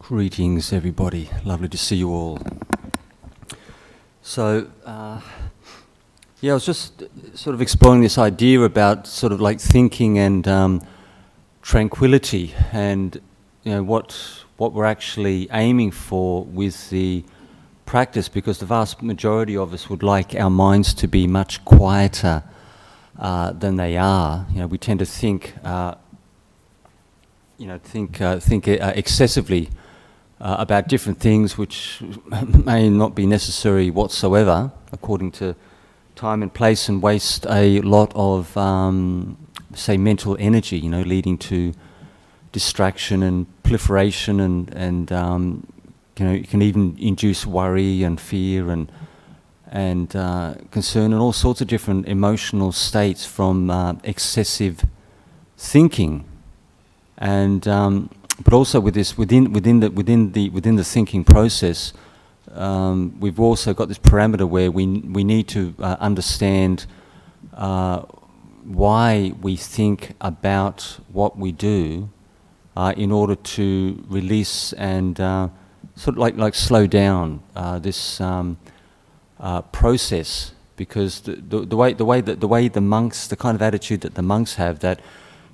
Greetings, everybody. Lovely to see you all. So, I was just sort of exploring this idea about sort of like thinking and tranquility, and what we're actually aiming for with the practice, because the vast majority of us would like our minds to be much quieter than they are. We tend to think excessively about different things which may not be necessary whatsoever according to time and place, and waste a lot of, say, mental energy, leading to distraction and proliferation, and it can even induce worry and fear and concern and all sorts of different emotional states from excessive thinking. And but also with this, within the thinking process, we've also got this parameter where we need to understand why we think about what we do in order to release and sort of like slow down this process. Because the way the monks, the kind of attitude that the monks have, that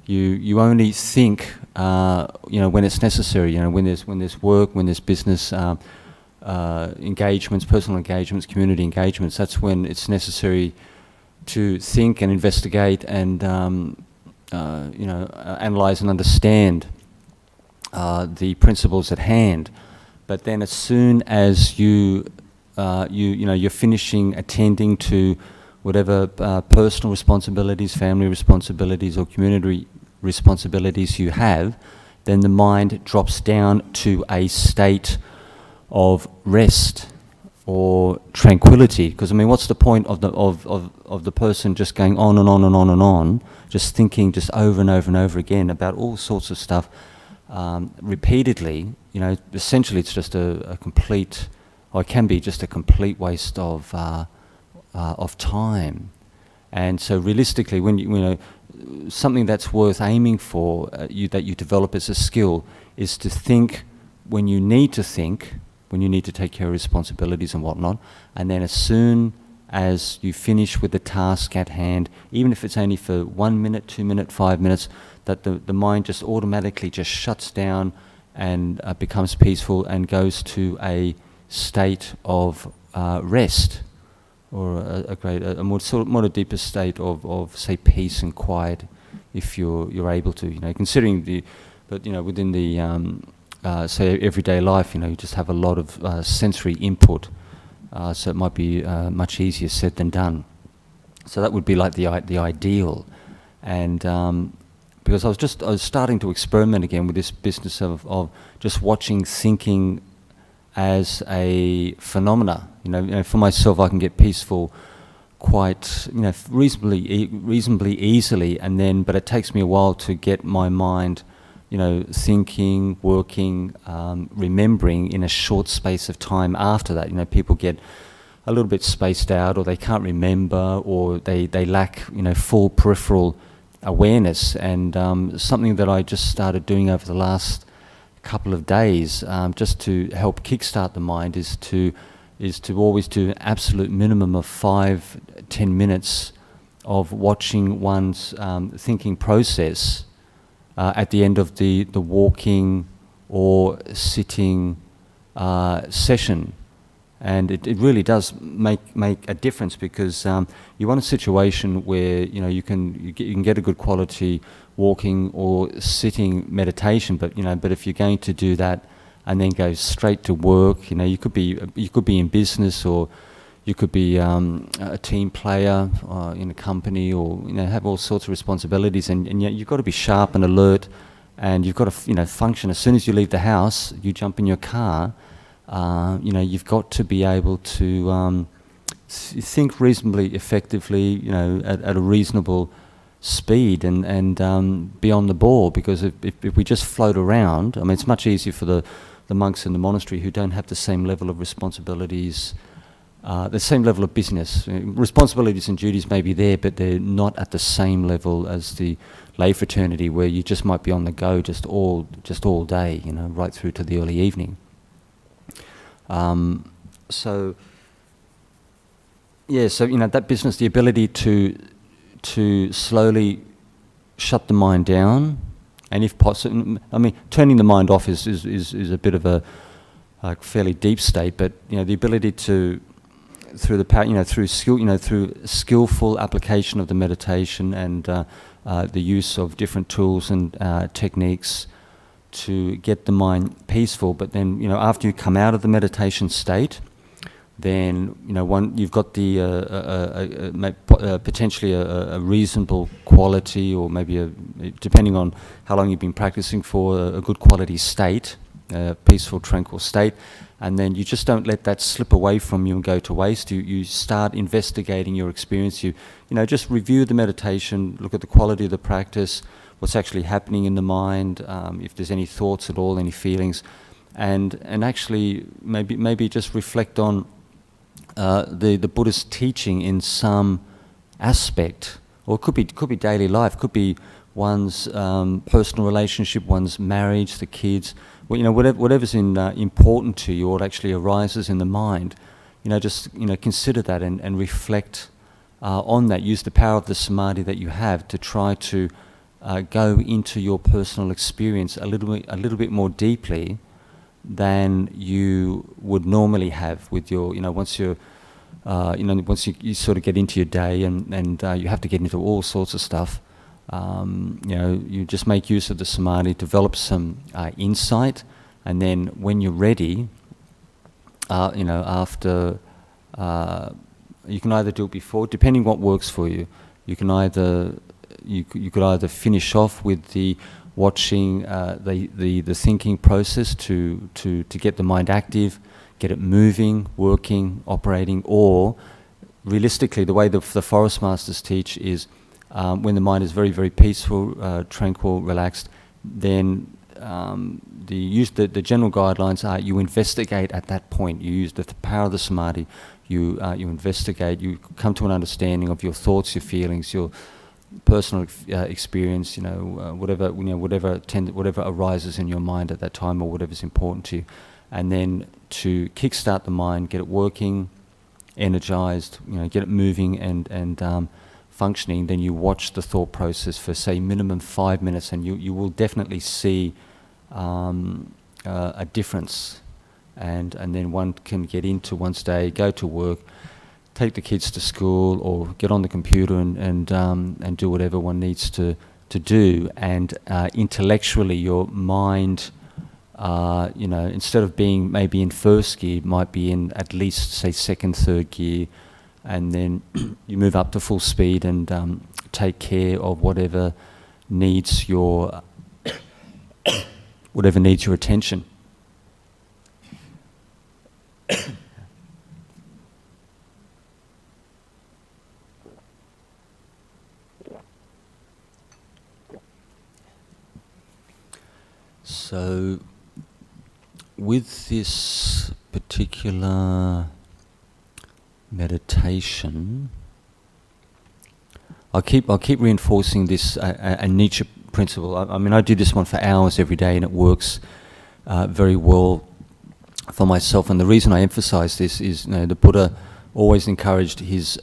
you only think when it's necessary, when there's work, when there's business engagements, personal engagements, community engagements. That's when it's necessary to think and investigate and analyze and understand the principles at hand. But then, as soon as you're finishing attending to whatever personal responsibilities, family responsibilities, or community responsibilities you have, then the mind drops down to a state of rest or tranquility. Because what's the point of the person just going on and on and on and on, just thinking just over and over and over again about all sorts of stuff repeatedly? Essentially, it's just a complete, or it can be just a complete waste of time. And so, realistically, when something that's worth aiming for, that you develop as a skill, is to think when you need to think, when you need to take care of responsibilities and whatnot, and then as soon as you finish with the task at hand, even if it's only for 1 minute, 2 minutes, 5 minutes, that the mind just automatically just shuts down and becomes peaceful and goes to a state of rest, or a more deeper state of say peace and quiet, if you're able to, considering within the say everyday life, you just have a lot of sensory input, so it might be much easier said than done. So that would be like the ideal. And because I was starting to experiment again with this business of just watching thinking as a phenomena. For myself, I can get peaceful quite, reasonably easily, but it takes me a while to get my mind, thinking, working, remembering in a short space of time after that. People get a little bit spaced out, or they can't remember, or they lack, full peripheral awareness. And something that I just started doing over the last couple of days, just to help kickstart the mind, is to always do an absolute minimum of 5-10 minutes of watching one's thinking process at the end of the walking or sitting session. And it really does make a difference, because you want a situation where you can get a good quality walking or sitting meditation, but if you're going to do that and then go straight to work, you could be in business, or you could be a team player in a company, or have all sorts of responsibilities, and yet you've got to be sharp and alert, and you've got to function. As soon as you leave the house, you jump in your car, you've got to be able to think reasonably effectively, at a reasonable speed, and be on the ball. Because if we just float around, it's much easier for the monks in the monastery who don't have the same level of responsibilities the same level of business. Responsibilities and duties may be there, but they're not at the same level as the lay fraternity, where you just might be on the go just all day, right through to the early evening. So that business, the ability to slowly shut the mind down, and if possible, turning the mind off is a bit of a fairly deep state, but the ability to, through the power, through skill, through skillful application of the meditation and the use of different tools and techniques to get the mind peaceful. But then, after you come out of the meditation state, then you've got the potentially a reasonable quality, or maybe depending on how long you've been practicing for, a good quality state, a peaceful, tranquil state. And then you just don't let that slip away from you and go to waste. You start investigating your experience. You just review the meditation, look at the quality of the practice, what's actually happening in the mind, if there's any thoughts at all, any feelings, and actually maybe just reflect on the Buddhist teaching in some aspect, or it could be daily life, could be one's personal relationship, one's marriage, the kids. Whatever's important to you, or actually arises in the mind, just consider that and reflect on that. Use the power of the samadhi that you have to try to go into your personal experience a little bit more deeply than you would normally have with your, once you sort of get into your day and you have to get into all sorts of stuff. You just make use of the samadhi, develop some insight, and then when you're ready, after, you can either do it before, depending what works for you. You can you could either finish off with the watching the thinking process to get the mind active, get it moving, working, operating, or realistically, the way the forest masters teach is, when the mind is very, very peaceful, tranquil, relaxed, then the general guidelines are you investigate at that point. You use the power of the samadhi. You investigate. You come to an understanding of your thoughts, your feelings, your personal experience. Whatever arises in your mind at that time, or whatever's important to you, and then to kickstart the mind, get it working, energized. Get it moving and functioning. Then you watch the thought process for, say, minimum 5 minutes, and you will definitely see a difference. And then one can get into one's day, go to work, take the kids to school, or get on the computer and do whatever one needs to do. And intellectually, your mind, instead of being maybe in first gear, might be in at least, say, second, third gear. And then you move up to full speed and take care of whatever needs your attention. So, with this particular meditation, I'll keep reinforcing this a Nietzsche principle. I do this one for hours every day, and it works very well for myself. And the reason I emphasize this is, the Buddha always encouraged his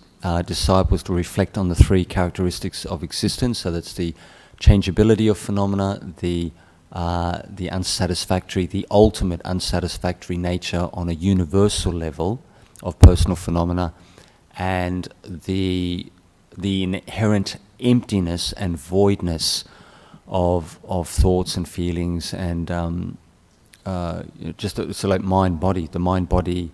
disciples to reflect on the three characteristics of existence. So that's the changeability of phenomena, the unsatisfactory, the ultimate unsatisfactory nature on a universal level of personal phenomena, and the inherent emptiness and voidness of thoughts and feelings, and it's like the mind-body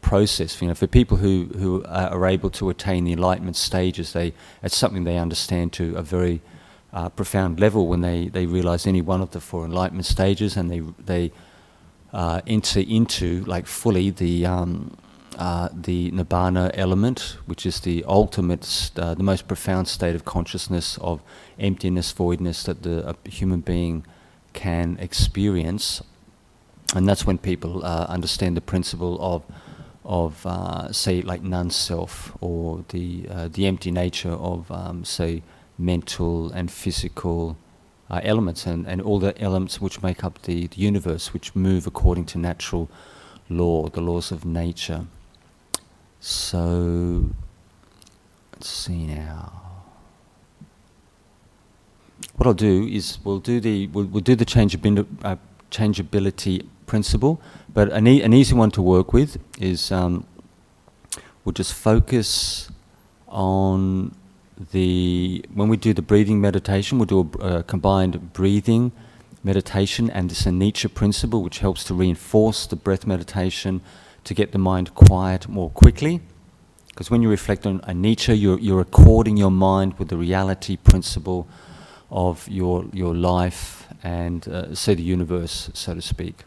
process. For people who are able to attain the enlightenment stages, it's something they understand to a very profound level when they realize any one of the four enlightenment stages, and they enter into, like, fully the nibbana element, which is the ultimate, the most profound state of consciousness of emptiness, voidness that a human being can experience. And that's when people understand the principle say, like non-self, or the empty nature of, say, mental and physical elements, and all the elements which make up the universe, which move according to natural law, the laws of nature. So, let's see now. What I'll do is we'll do the changeability principle, but an easy one to work with is we'll just focus on when we do the breathing meditation, we'll do a combined breathing meditation and this anicca principle, which helps to reinforce the breath meditation to get the mind quiet more quickly. Because when you reflect on anicca, you're according your mind with the reality principle of your life and say the universe, so to speak.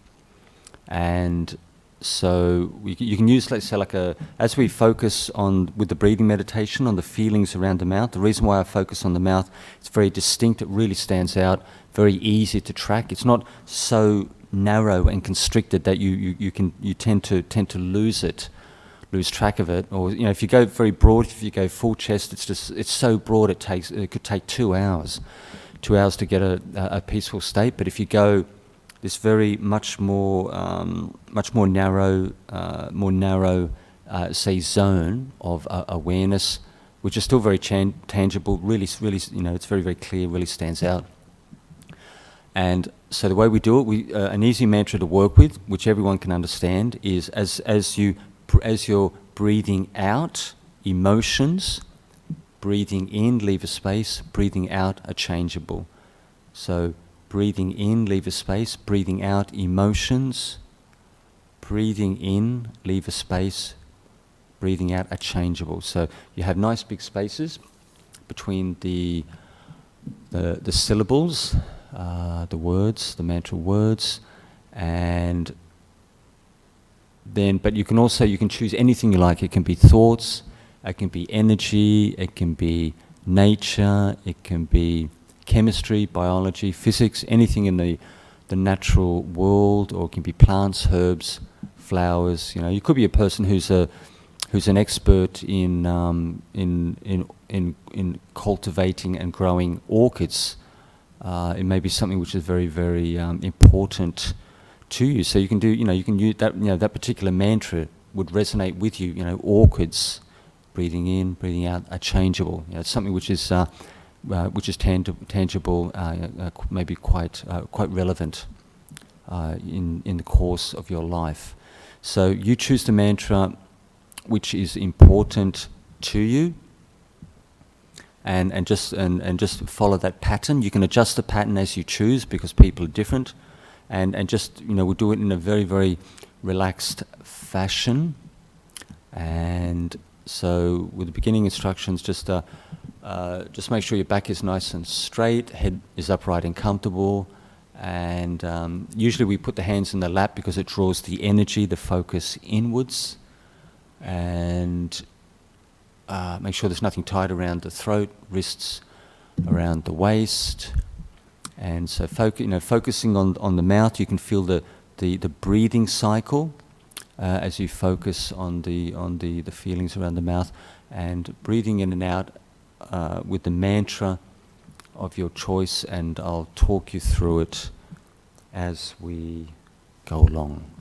And so you can use, let's say, as we focus on with the breathing meditation on the feelings around the mouth. The reason why I focus on the mouth, it's very distinct. It really stands out. Very easy to track. It's not so narrow and constricted that you tend to lose track of it. Or if you go very broad, if you go full chest, it's so broad it could take 2 hours to get a peaceful state. But if you go this very much more narrow, say, zone of awareness, which is still very tangible. Really, it's very, very clear. Really stands out. And so the way we do it, an easy mantra to work with, which everyone can understand, is as you're breathing out emotions, breathing in, leave a space. Breathing out are changeable. So, breathing in, leave a space. Breathing out, emotions. Breathing in, leave a space. Breathing out are changeable. So you have nice big spaces between the syllables, the words, the mantra words, and then. But you can choose anything you like. It can be thoughts, it can be energy, it can be nature, it can be chemistry, biology, physics, anything in the natural world, or it can be plants, herbs, flowers. You could be a person who's an expert in cultivating and growing orchids. It may be something which is very, very important to you. So you can use that. That particular mantra would resonate with you. Orchids, breathing in, breathing out, are changeable. It's something which is tangible, maybe quite relevant in the course of your life. So you choose the mantra which is important to you, and just follow that pattern. You can adjust the pattern as you choose, because people are different, and just we'll do it in a very, very relaxed fashion. And so with the beginning instructions, just make sure your back is nice and straight, head is upright and comfortable, and usually we put the hands in the lap because it draws the energy, the focus inwards, and make sure there's nothing tight around the throat, wrists around the waist. And so focusing on the mouth, you can feel the breathing cycle as you focus on the feelings around the mouth, and breathing in and out with the mantra of your choice, and I'll talk you through it as we go along.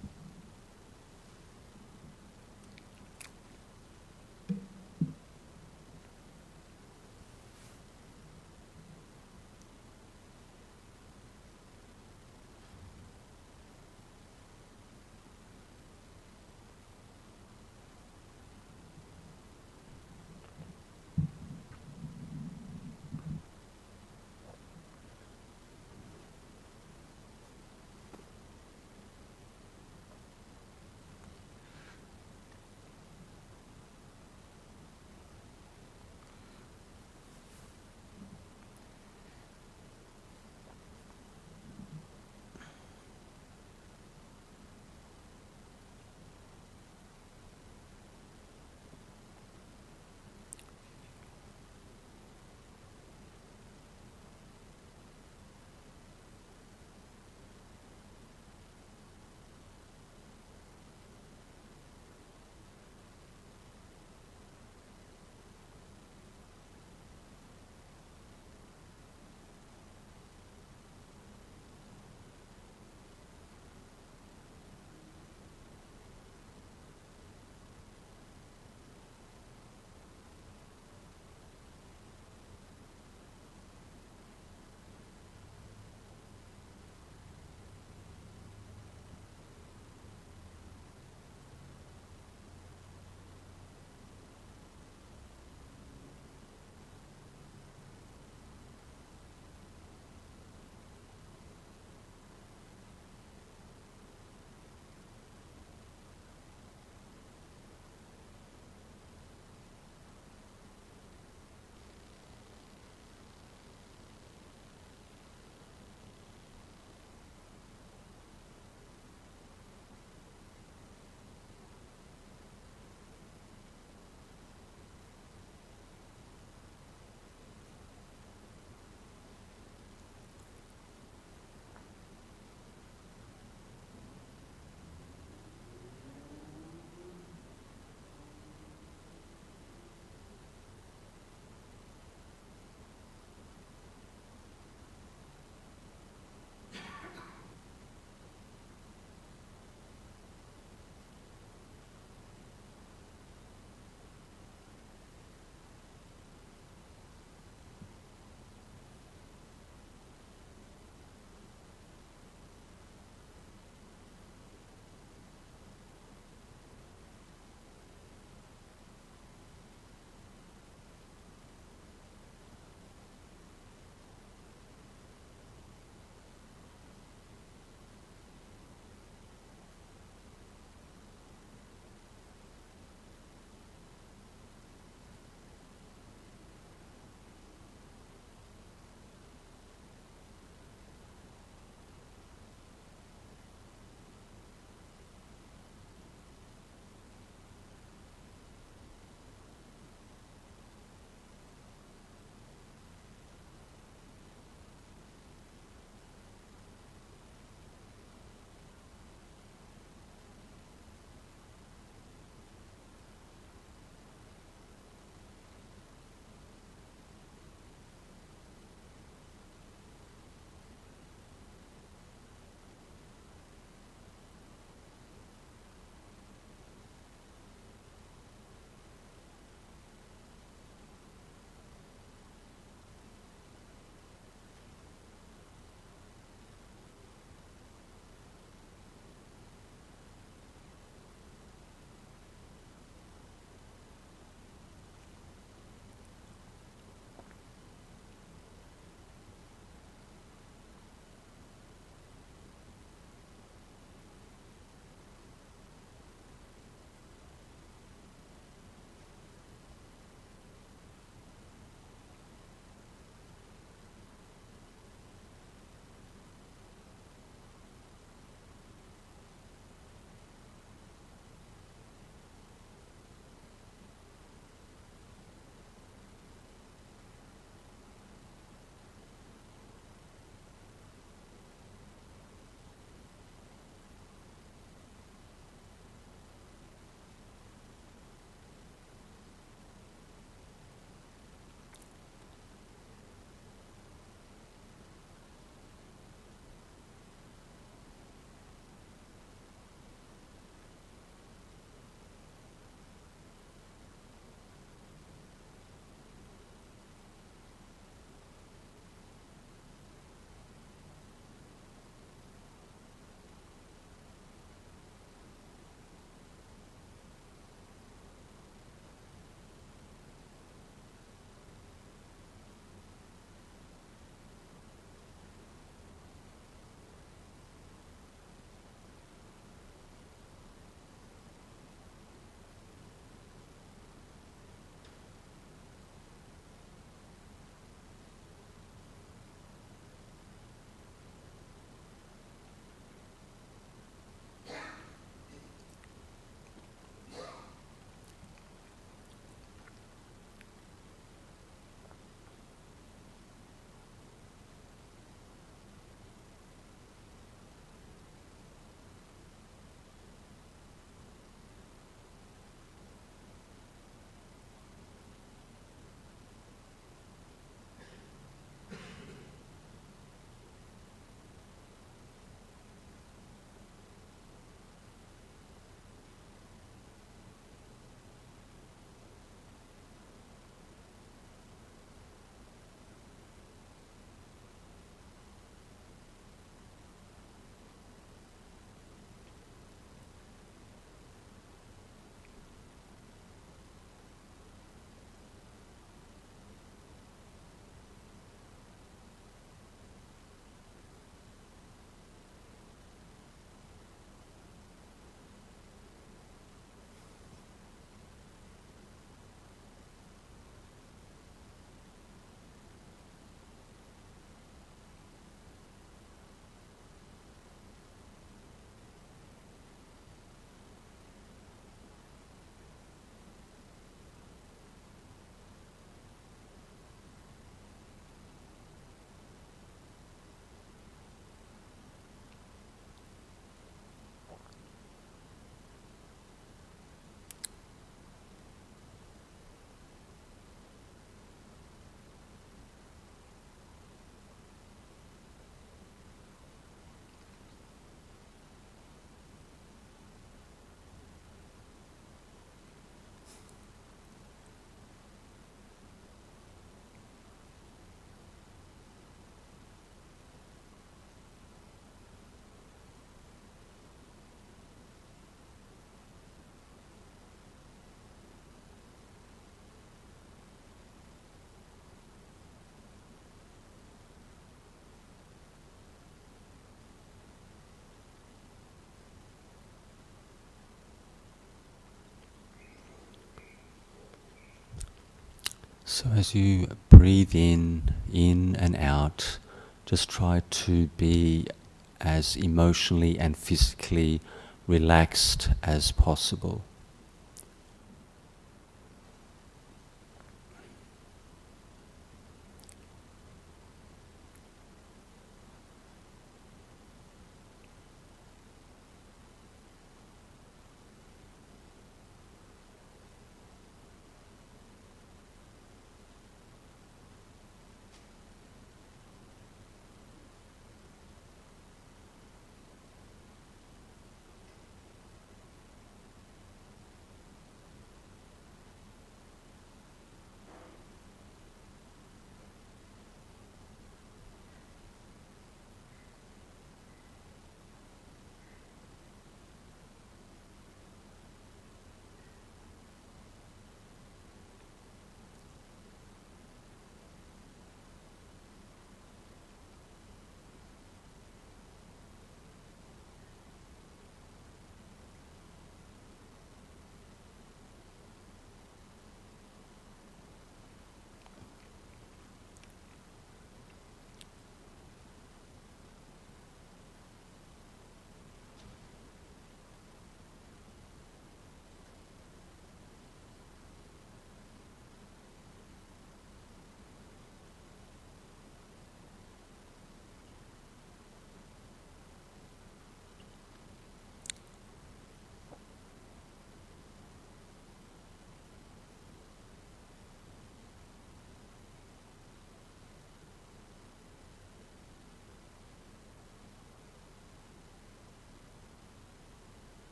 So as you breathe in and out, just try to be as emotionally and physically relaxed as possible.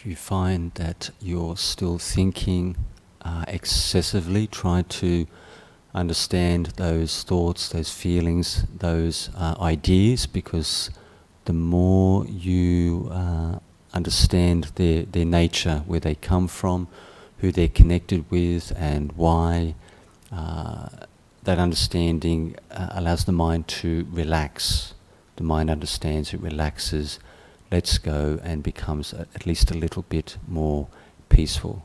If you find that you're still thinking excessively, try to understand those thoughts, those feelings, those ideas, because the more you understand their nature, where they come from, who they're connected with, and why, that understanding allows the mind to relax. The mind understands, it relaxes, lets go, and becomes at least a little bit more peaceful.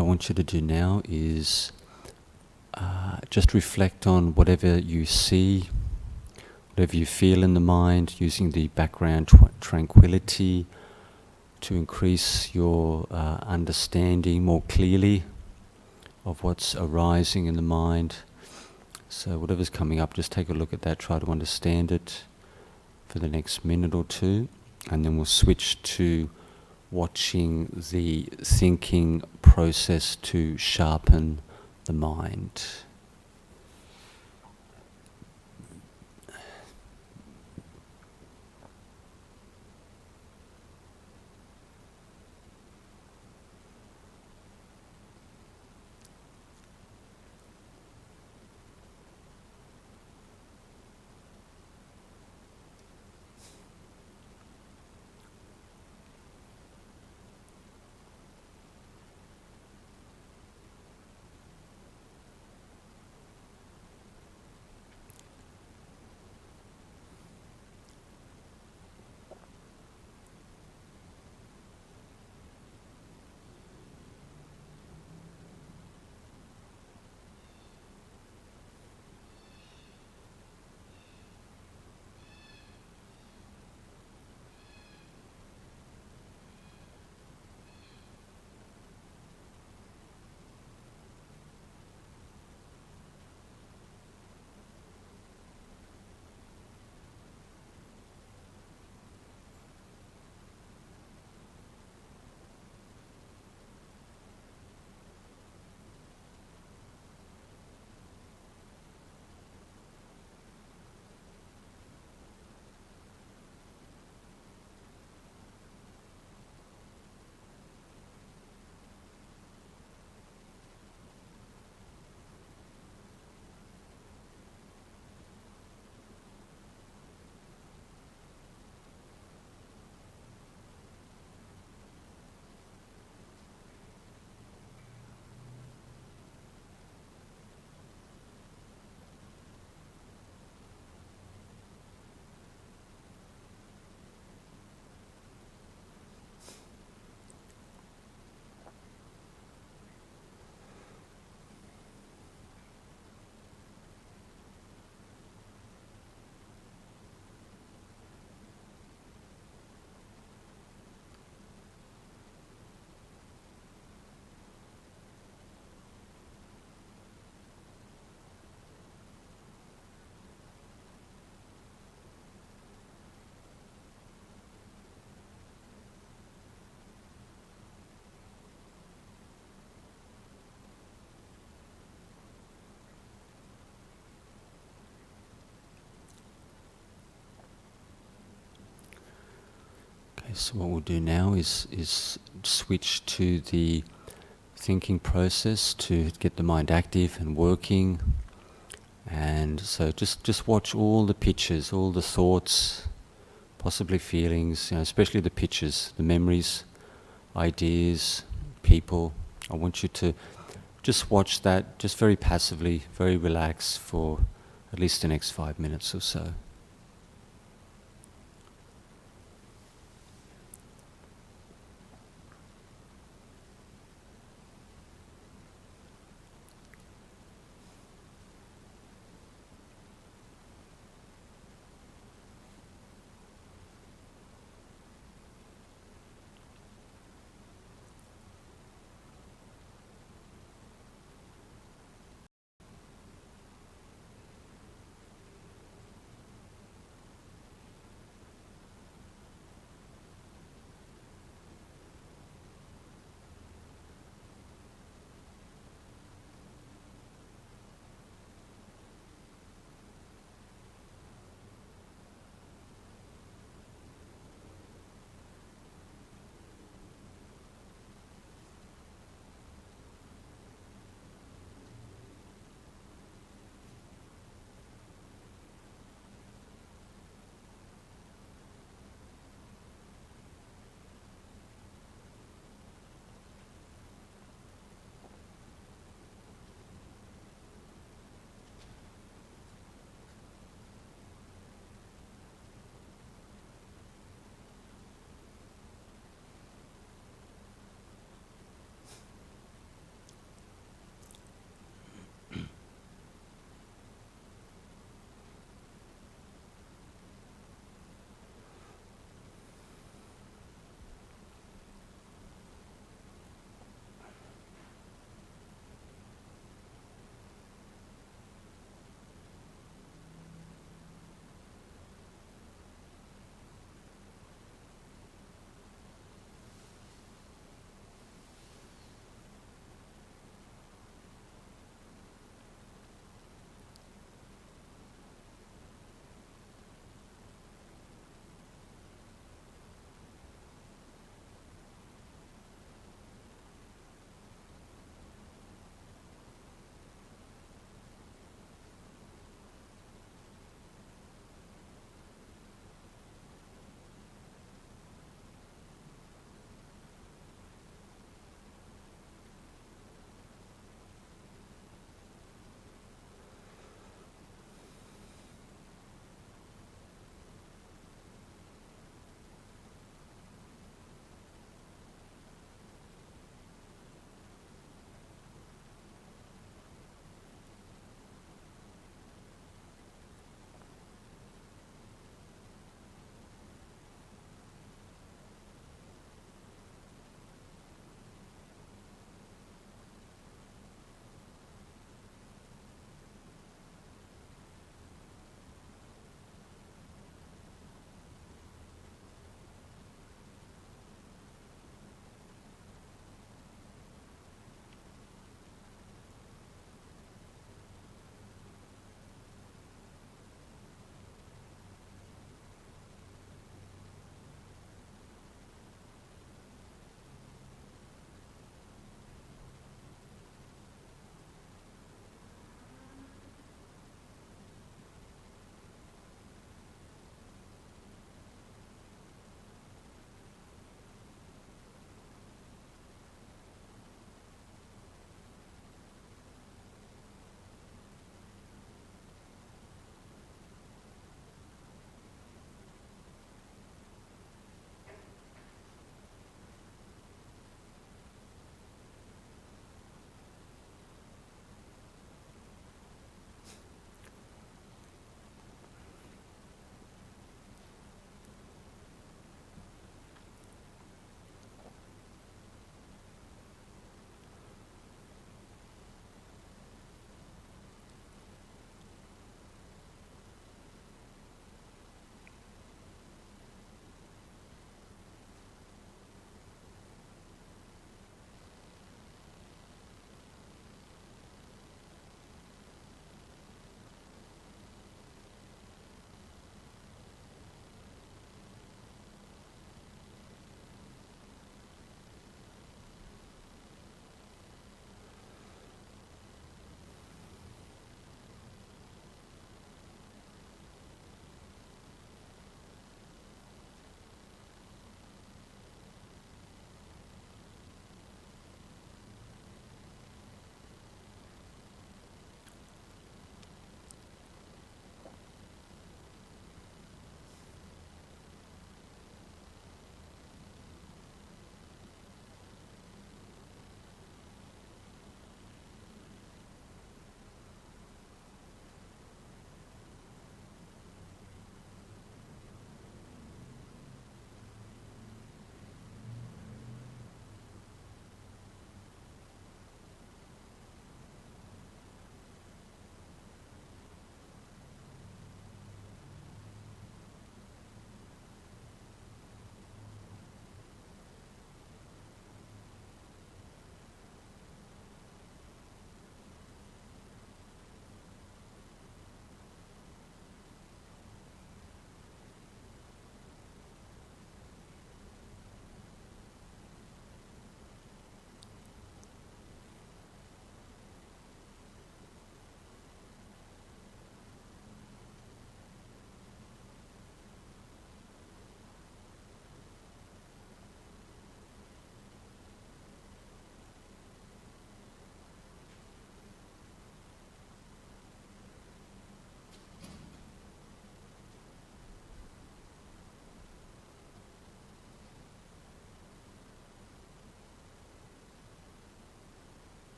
I want you to do now is just reflect on whatever you see, whatever you feel in the mind, using the background tranquility to increase your understanding more clearly of what's arising in the mind. So whatever's coming up, just take a look at that, try to understand it for the next minute or two, and then we'll switch to watching the thinking process to sharpen the mind. So what we'll do now is switch to the thinking process to get the mind active and working. And so just watch all the pictures, all the thoughts, possibly feelings, especially the pictures, the memories, ideas, people. I want you to just watch that just very passively, very relaxed for at least the next 5 minutes or so.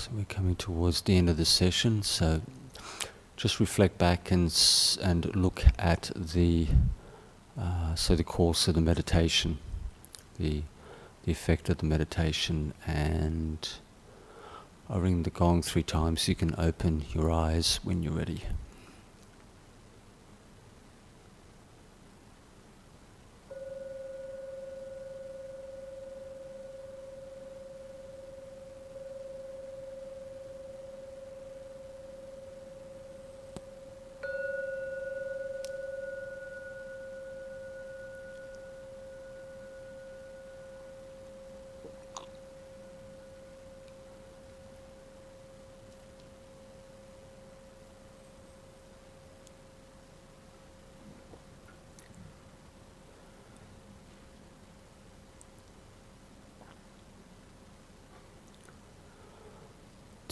So we're coming towards the end of the session, so just reflect back and look at the course of the meditation, the effect of the meditation, and I'll ring the gong 3 times. You can open your eyes when you're ready.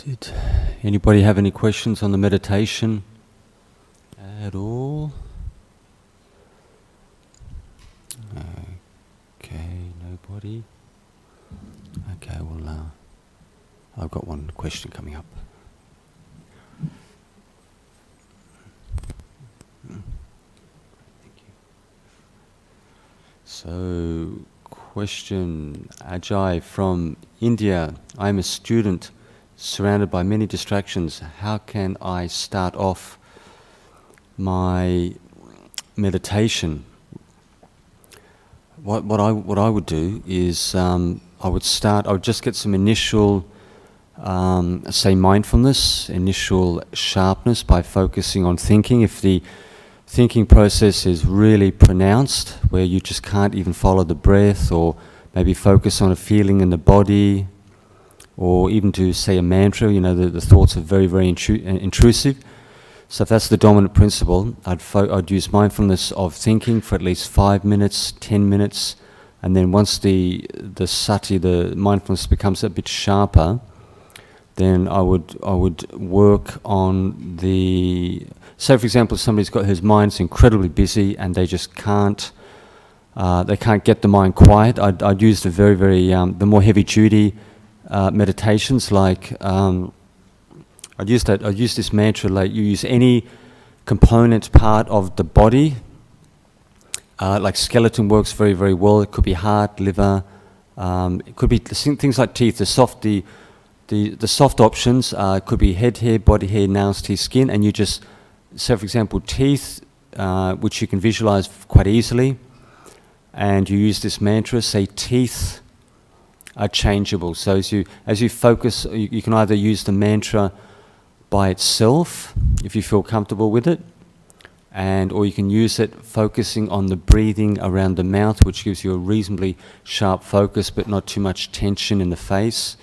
Did anybody have any questions on the meditation at all? Okay, nobody. Okay, well, I've got one question coming up. Thank you. So, question, Ajay from India. I'm a student surrounded by many distractions. How can I start off my meditation? What I would do is I would just get some initial say mindfulness, initial sharpness by focusing on thinking. If the thinking process is really pronounced, where you just can't even follow the breath, or maybe focus on a feeling in the body, or even to say a mantra, the thoughts are very, very intrusive. So if that's the dominant principle, I'd use mindfulness of thinking for at least 5 minutes, 10 minutes, and then once the sati, the mindfulness becomes a bit sharper, then I would work on the. Say for example, somebody's got whose mind's incredibly busy and they just can't get the mind quiet. I'd use the very, very the more heavy duty meditations, like I'd use this mantra, like you use any component part of the body, like skeleton works very, very well. It could be heart, liver, it could be things like teeth. The soft options could be head hair, body hair, nails, teeth, skin, and you just, so for example, teeth, which you can visualize quite easily, and you use this mantra, say teeth are changeable. So as you focus, you can either use the mantra by itself, if you feel comfortable with it, or you can use it focusing on the breathing around the mouth, which gives you a reasonably sharp focus, but not too much tension in the face.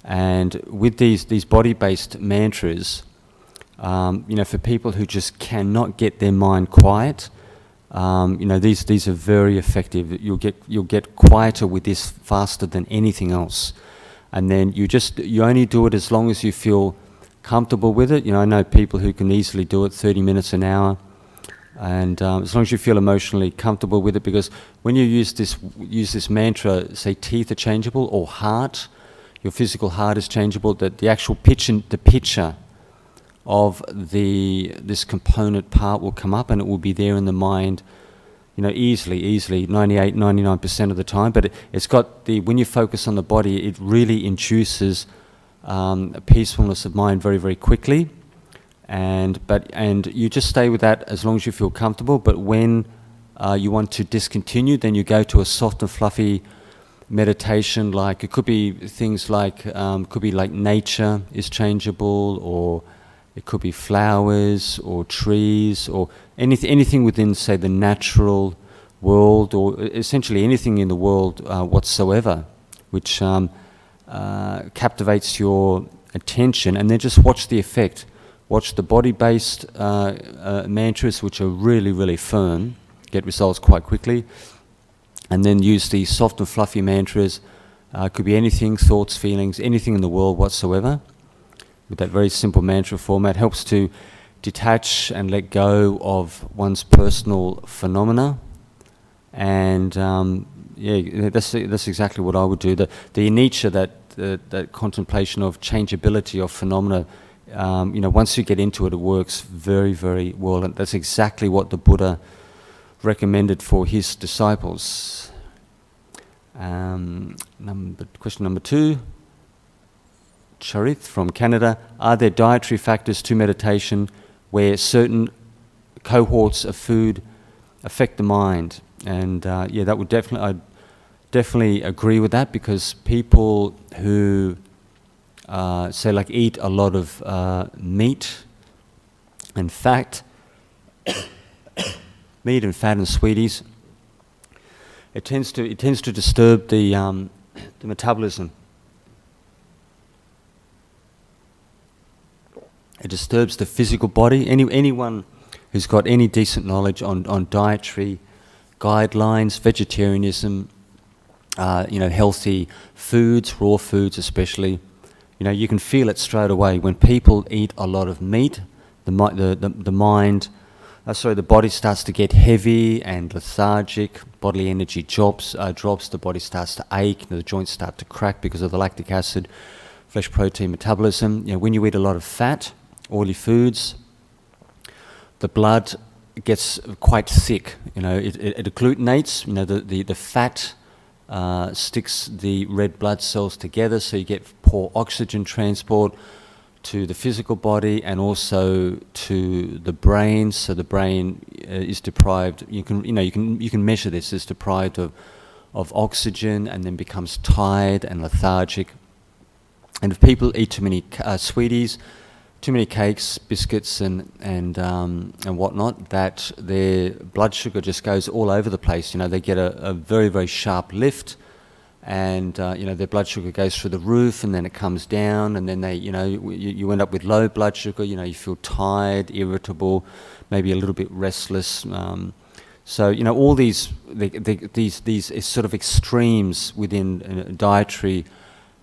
And with these body-based mantras, for people who just cannot get their mind quiet, these are very effective. You'll get quieter with this faster than anything else. And then you only do it as long as you feel comfortable with it. I know people who can easily do it 30 minutes an hour, and as long as you feel emotionally comfortable with it, because when you use this mantra, say teeth are changeable, or heart, your physical heart is changeable, that the actual picture of this component part will come up, and it will be there in the mind, easily 98, 99% of the time. But it's got when you focus on the body, it really induces a peacefulness of mind very, very quickly, and you just stay with that as long as you feel comfortable. But when you want to discontinue, then you go to a soft and fluffy meditation. Like it could be things like nature is changeable, or it could be flowers or trees, or anything within, say, the natural world, or essentially anything in the world whatsoever, which captivates your attention. And then just watch the effect. Watch the body-based mantras, which are really, really firm, get results quite quickly. And then use the soft and fluffy mantras. Could be anything, thoughts, feelings, anything in the world whatsoever. With that very simple mantra format, helps to detach and let go of one's personal phenomena. And that's exactly what I would do. The anicca, that contemplation of changeability of phenomena. Once you get into it, it works very, very well, and that's exactly what the Buddha recommended for his disciples. Question number 2. Charith from Canada: are there dietary factors to meditation where certain cohorts of food affect the mind? And that would I definitely agree with that, because people who say like eat a lot of meat and fat, meat and fat and sweeties, it tends to disturb the metabolism. It disturbs the physical body. Anyone who's got any decent knowledge on dietary guidelines, vegetarianism, healthy foods, raw foods especially, you can feel it straight away. When people eat a lot of meat, the body starts to get heavy and lethargic. Bodily energy drops. The body starts to ache. The joints start to crack because of the lactic acid, flesh protein metabolism. When you eat a lot of fat, oily foods, the blood gets quite thick. It agglutinates. The fat sticks the red blood cells together, so you get poor oxygen transport to the physical body and also to the brain. So the brain is deprived. You can measure this. It's deprived of oxygen and then becomes tired and lethargic. And if people eat too many sweeties, too many cakes, biscuits, and whatnot, that their blood sugar just goes all over the place. They get a very, very sharp lift, and their blood sugar goes through the roof, and then it comes down, and then you end up with low blood sugar. You feel tired, irritable, maybe a little bit restless. All these sort of extremes within dietary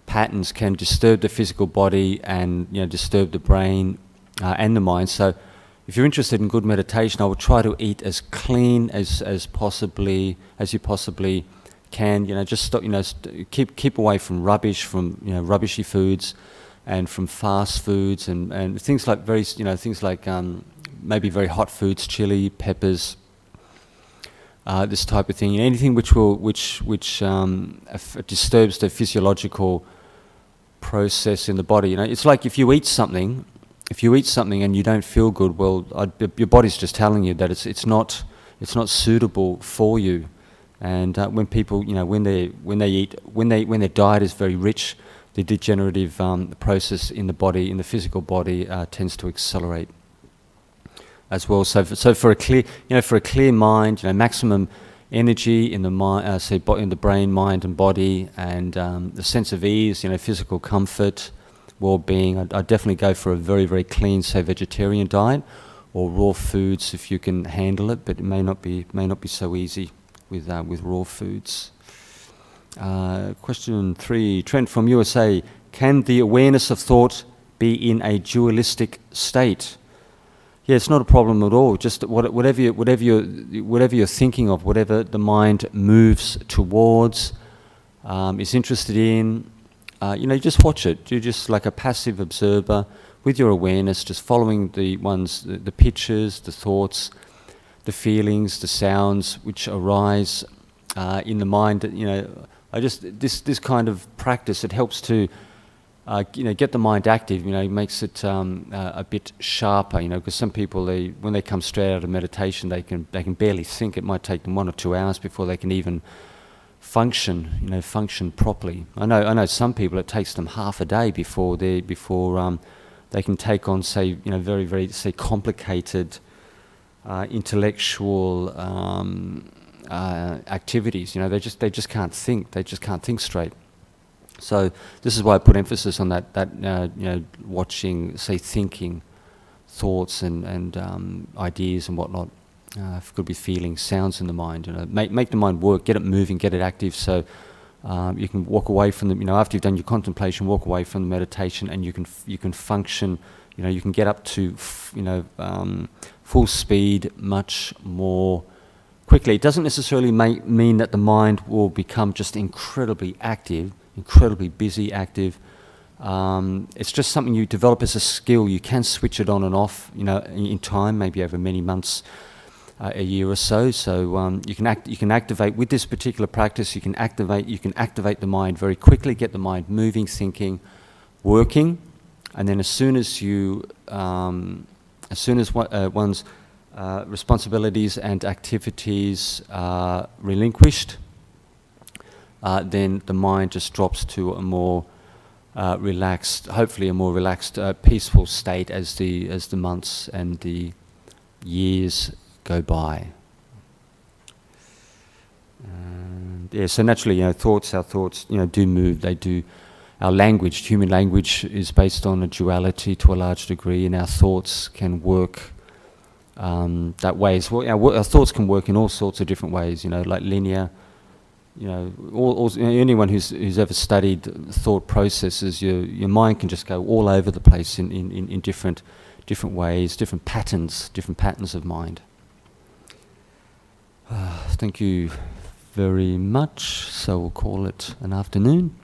patterns can disturb the physical body and disturb the brain and the mind. So if you're interested in good meditation, I would try to eat as clean as you possibly can. Just stop. Keep away from rubbish, from rubbishy foods, and from fast foods and things like maybe very hot foods, chili, peppers. This type of thing. Anything which disturbs the physiological process in the body. It's like if you eat something and you don't feel good, well, your body's just telling you that it's not suitable for you. And when people, when their diet is very rich, the degenerative process in the body, in the physical body, tends to accelerate as well. So for a clear mind, maximum energy in the mind, in the brain, mind, and body, and the sense of ease, physical comfort, well-being. I'd definitely go for a very, very clean, say, vegetarian diet, or raw foods if you can handle it. But it may not be so easy with raw foods. Question 3, Trent from USA: can the awareness of thought be in a dualistic state? Yeah, it's not a problem at all. Just whatever you're thinking of, whatever the mind moves towards, is interested in, just watch it. You're just like a passive observer with your awareness, just following the pictures, the thoughts, the feelings, the sounds which arise in the mind. This kind of practice, it helps to get the mind active. It makes it a bit sharper. Because some people, when they come straight out of meditation, they can barely think. It might take them 1 or 2 hours before they can even function properly. I know some people, it takes them half a day before they can take on, say, very, very, say, complicated intellectual activities. They just can't think. They just can't think straight. So this is why I put emphasis on that watching, say, thinking, thoughts and ideas and whatnot. It could be feelings, sounds in the mind. Make the mind work, get it moving, get it active. So you can walk away from the, after you've done your contemplation, walk away from the meditation, and you can function. You can get up to full speed much more quickly. It doesn't necessarily mean that the mind will become just incredibly active. incredibly busy, active. It's just something you develop as a skill. You can switch it on and off, in time, maybe over many months, a year or so. So you can activate with this particular practice. You can activate the mind very quickly, get the mind moving, thinking, working, and then as soon as one's responsibilities and activities are relinquished, then the mind just drops to a more relaxed, hopefully a more relaxed, peaceful state as the months and the years go by. And so naturally, our thoughts, do move. They do. Our language, human language, is based on a duality to a large degree, and our thoughts can work that way as well. Our thoughts can work in all sorts of different ways, like linear. Anyone who's ever studied thought processes, your mind can just go all over the place in different ways, different patterns of mind. Thank you very much. So we'll call it an afternoon.